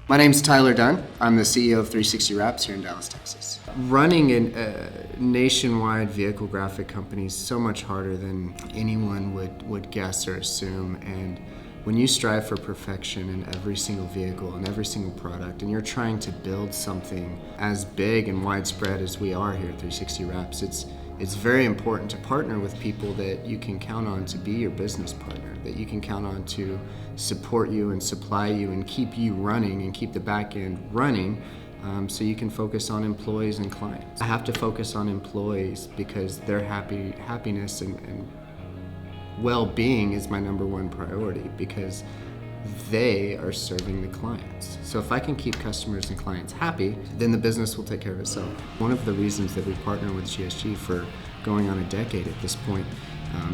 My name's Tyler Dunn. I'm the CEO of 360 Wraps here in Dallas, Texas. Running a nationwide vehicle graphic company is so much harder than anyone would guess or assume. And when you strive for perfection in every single vehicle and every single product, and you're trying to build something as big and widespread as we are here at 360 Wraps, it's very important to partner with people that you can count on to be your business partner, that you can count on to support you and supply you and keep you running and keep the back end running, so you can focus on employees and clients. I have to focus on employees because their happiness and well-being is my number one priority, because they are serving the clients. So if I can keep customers and clients happy, then the business will take care of itself. One of the reasons that we partner with GSG for going on a decade at this point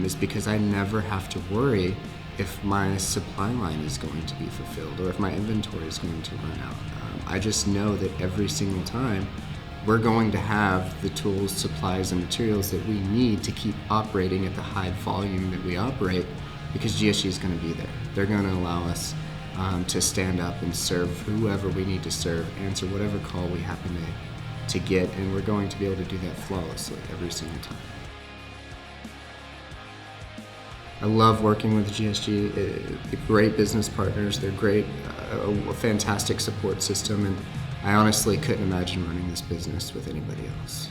is because I never have to worry if my supply line is going to be fulfilled or if my inventory is going to run out. I just know that every single time we're going to have the tools, supplies, and materials that we need to keep operating at the high volume that we operate, because GSG is going to be there. They're going to allow us to stand up and serve whoever we need to serve, answer whatever call we happen to get, and we're going to be able to do that flawlessly every single time. I love working with GSG. They're great business partners. They're great, a fantastic support system, and I honestly couldn't imagine running this business with anybody else.